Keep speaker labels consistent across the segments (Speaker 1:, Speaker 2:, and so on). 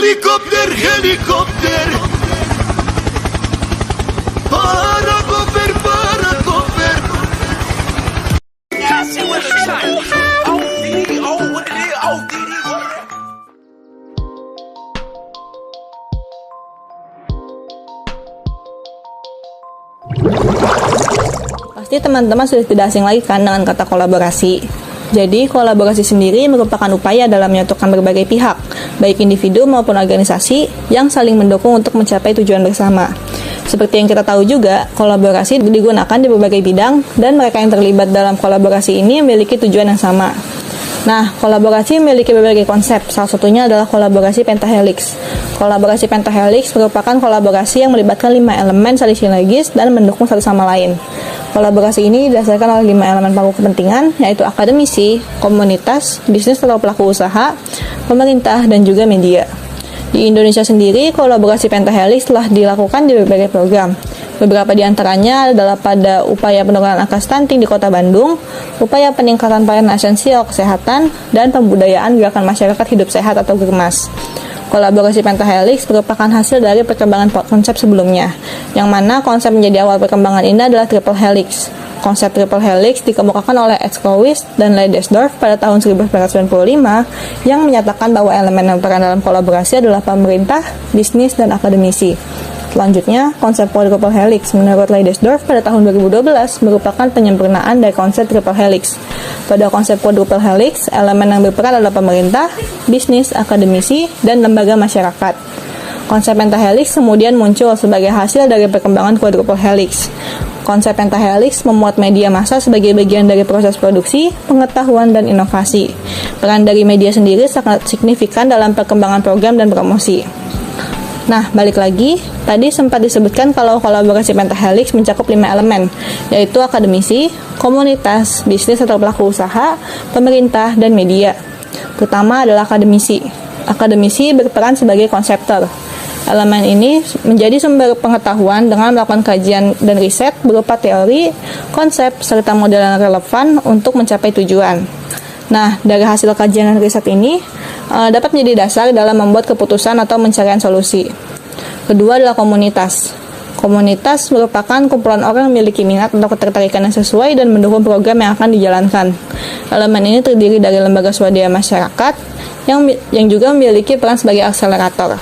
Speaker 1: Helikopter, helikopter. Para cover, para cover.
Speaker 2: Yeah, see what it's like. Oh, DD, oh, what it is? Oh, DD, what it is?
Speaker 3: Pasti teman-teman sudah tidak asing lagi kan dengan kata kolaborasi. Jadi, kolaborasi sendiri merupakan upaya dalam menyatukan berbagai pihak, baik individu maupun organisasi, yang saling mendukung untuk mencapai tujuan bersama. Seperti yang kita tahu juga, kolaborasi digunakan di berbagai bidang, dan mereka yang terlibat dalam kolaborasi ini memiliki tujuan yang sama. Nah, kolaborasi memiliki berbagai konsep, salah satunya adalah kolaborasi pentahelix. Kolaborasi pentahelix merupakan kolaborasi yang melibatkan 5 elemen saling sinergis dan mendukung satu sama lain. Kolaborasi ini didasarkan oleh 5 elemen pangku kepentingan, yaitu akademisi, komunitas, bisnis atau pelaku usaha, pemerintah, dan juga media. Di Indonesia sendiri, kolaborasi pentahelix telah dilakukan di berbagai program. Beberapa di antaranya adalah pada upaya penurunan angka stunting di Kota Bandung, upaya peningkatan pelayanan esensial kesehatan, dan pembudayaan gerakan masyarakat hidup sehat atau GERMAS. Kolaborasi pentahelix merupakan hasil dari perkembangan konsep sebelumnya, yang mana konsep menjadi awal perkembangan ini adalah triple helix. Konsep triple helix dikemukakan oleh Edskowitz dan Leidesdorf pada tahun 1995 yang menyatakan bahwa elemen yang berperan dalam kolaborasi adalah pemerintah, bisnis, dan akademisi. Selanjutnya, konsep quadruple helix menurut Leidesdorf pada tahun 2012 merupakan penyempurnaan dari konsep triple helix. Pada konsep quadruple helix, elemen yang berperan adalah pemerintah, bisnis, akademisi, dan lembaga masyarakat. Konsep pentahelix kemudian muncul sebagai hasil dari perkembangan quadruple helix. Konsep pentahelix memuat media massa sebagai bagian dari proses produksi, pengetahuan, dan inovasi. Peran dari media sendiri sangat signifikan dalam perkembangan program dan promosi. Nah, balik lagi, tadi sempat disebutkan kalau kolaborasi pentahelix mencakup 5 elemen, yaitu akademisi, komunitas, bisnis atau pelaku usaha, pemerintah, dan media. Pertama adalah akademisi. Akademisi berperan sebagai konseptor. Elemen ini menjadi sumber pengetahuan dengan melakukan kajian dan riset berupa teori, konsep, serta model yang relevan untuk mencapai tujuan. Nah, dari hasil kajian dan riset ini dapat menjadi dasar dalam membuat keputusan atau mencarian solusi. Kedua adalah komunitas. Komunitas merupakan kumpulan orang yang memiliki minat atau ketertarikan yang sesuai dan mendukung program yang akan dijalankan. Elemen ini terdiri dari lembaga swadaya masyarakat yang juga memiliki peran sebagai akselerator.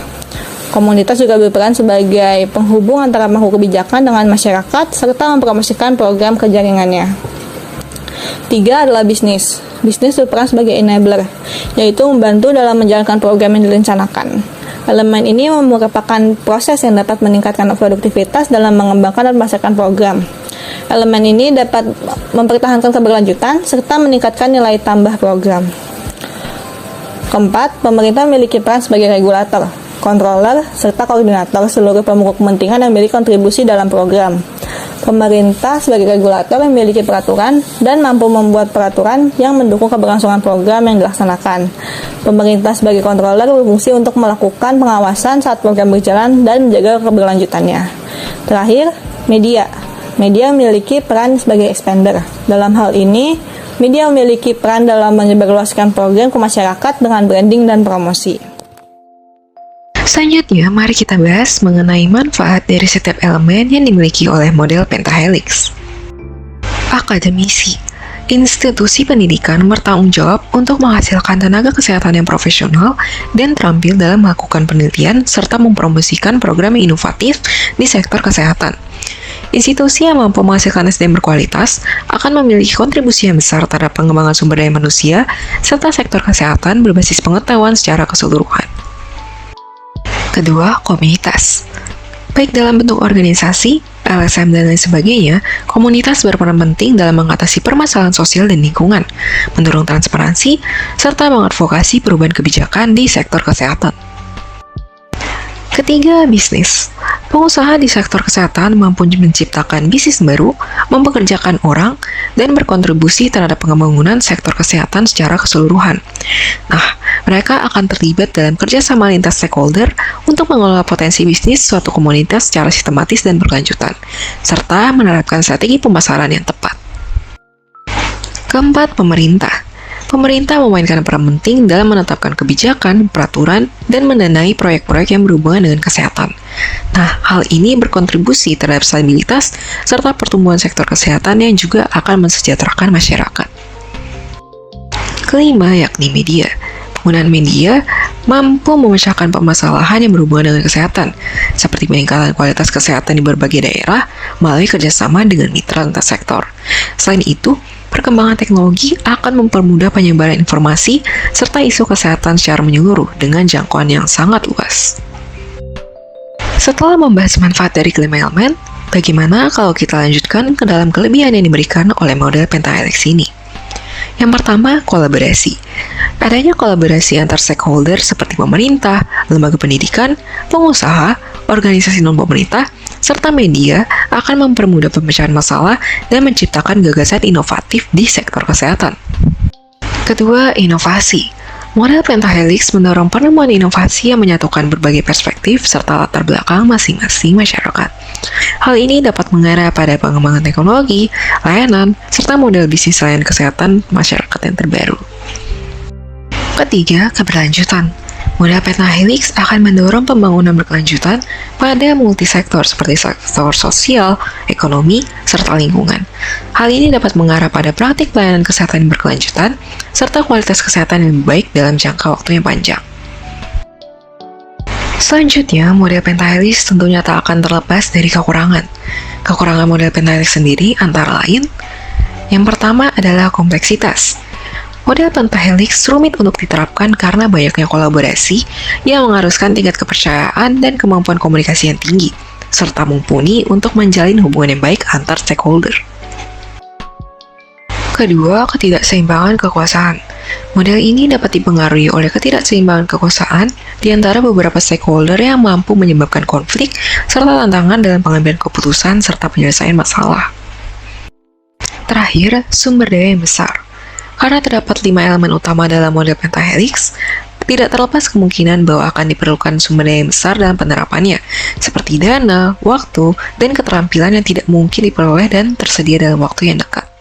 Speaker 3: Komunitas juga berperan sebagai penghubung antara pemangku kebijakan dengan masyarakat serta mempromosikan program kejaringannya. 3 adalah bisnis. Bisnis berperan sebagai enabler, yaitu membantu dalam menjalankan program yang direncanakan. Elemen ini merupakan proses yang dapat meningkatkan produktivitas dalam mengembangkan dan memasarkan program. Elemen ini dapat mempertahankan keberlanjutan serta meningkatkan nilai tambah program. Keempat, pemerintah memiliki peran sebagai regulator, controller, serta koordinator seluruh pemangku kepentingan yang memiliki kontribusi dalam program. Pemerintah sebagai regulator memiliki peraturan dan mampu membuat peraturan yang mendukung keberlangsungan program yang dilaksanakan. Pemerintah sebagai controller berfungsi untuk melakukan pengawasan saat program berjalan dan menjaga keberlanjutannya. Terakhir, media. Media memiliki peran sebagai expander. Dalam hal ini, media memiliki peran dalam menyebarluaskan program ke masyarakat dengan branding dan promosi.
Speaker 4: Selanjutnya, mari kita bahas mengenai manfaat dari setiap elemen yang dimiliki oleh model pentahelix. Akademisi. Institusi pendidikan bertanggung jawab untuk menghasilkan tenaga kesehatan yang profesional dan terampil dalam melakukan penelitian serta mempromosikan program yang inovatif di sektor kesehatan. Institusi yang mampu menghasilkan SDM berkualitas akan memiliki kontribusi yang besar terhadap pengembangan sumber daya manusia serta sektor kesehatan berbasis pengetahuan secara keseluruhan. Kedua, komunitas. Baik dalam bentuk organisasi, LSM, dan lain sebagainya, komunitas berperan penting dalam mengatasi permasalahan sosial dan lingkungan, mendorong transparansi, serta mengadvokasi perubahan kebijakan di sektor kesehatan. Ketiga, bisnis. Pengusaha di sektor kesehatan mampu menciptakan bisnis baru, mempekerjakan orang, dan berkontribusi terhadap pembangunan sektor kesehatan secara keseluruhan. Nah, mereka akan terlibat dalam kerjasama lintas stakeholder untuk mengelola potensi bisnis suatu komunitas secara sistematis dan berkelanjutan, serta menerapkan strategi pemasaran yang tepat. Keempat, pemerintah. Pemerintah memainkan peran penting dalam menetapkan kebijakan, peraturan, dan mendanai proyek-proyek yang berhubungan dengan kesehatan. Nah, hal ini berkontribusi terhadap stabilitas serta pertumbuhan sektor kesehatan yang juga akan mensejahterakan masyarakat. Kelima, yakni media. Penggunaan media mampu memecahkan permasalahan yang berhubungan dengan kesehatan, seperti peningkatan kualitas kesehatan di berbagai daerah melalui kerjasama dengan mitra lintas sektor. Selain itu, perkembangan teknologi akan mempermudah penyebaran informasi serta isu kesehatan secara menyeluruh dengan jangkauan yang sangat luas. Setelah membahas manfaat dari kelima elemen, bagaimana kalau kita lanjutkan ke dalam kelebihan yang diberikan oleh model pentahelix ini? Yang pertama, kolaborasi. Adanya kolaborasi antar stakeholder seperti pemerintah, lembaga pendidikan, pengusaha, organisasi non-pemerintah, serta media akan mempermudah pemecahan masalah dan menciptakan gagasan inovatif di sektor kesehatan. Kedua, inovasi. Model pentahelix mendorong penemuan inovasi yang menyatukan berbagai perspektif serta latar belakang masing-masing masyarakat. Hal ini dapat mengarah pada pengembangan teknologi, layanan, serta model bisnis layanan kesehatan masyarakat yang terbaru. Ketiga, keberlanjutan. Model pentahelix akan mendorong pembangunan berkelanjutan pada multisektor seperti sektor sosial, ekonomi, serta lingkungan. Hal ini dapat mengarah pada praktik pelayanan kesehatan yang berkelanjutan serta kualitas kesehatan yang lebih baik dalam jangka waktu yang panjang. Selanjutnya, model pentahelix tentunya tak akan terlepas dari kekurangan. Kekurangan model pentahelix sendiri antara lain, yang pertama adalah kompleksitas. Model pentahelix rumit untuk diterapkan karena banyaknya kolaborasi yang mengharuskan tingkat kepercayaan dan kemampuan komunikasi yang tinggi, serta mumpuni untuk menjalin hubungan yang baik antar stakeholder. Kedua, ketidakseimbangan kekuasaan. Model ini dapat dipengaruhi oleh ketidakseimbangan kekuasaan di antara beberapa stakeholder yang mampu menyebabkan konflik serta tantangan dalam pengambilan keputusan serta penyelesaian masalah. Terakhir, sumber daya yang besar. Karena terdapat 5 elemen utama dalam model pentahelix, tidak terlepas kemungkinan bahwa akan diperlukan sumber daya yang besar dalam penerapannya, seperti dana, waktu, dan keterampilan yang tidak mungkin diperoleh dan tersedia dalam waktu yang dekat.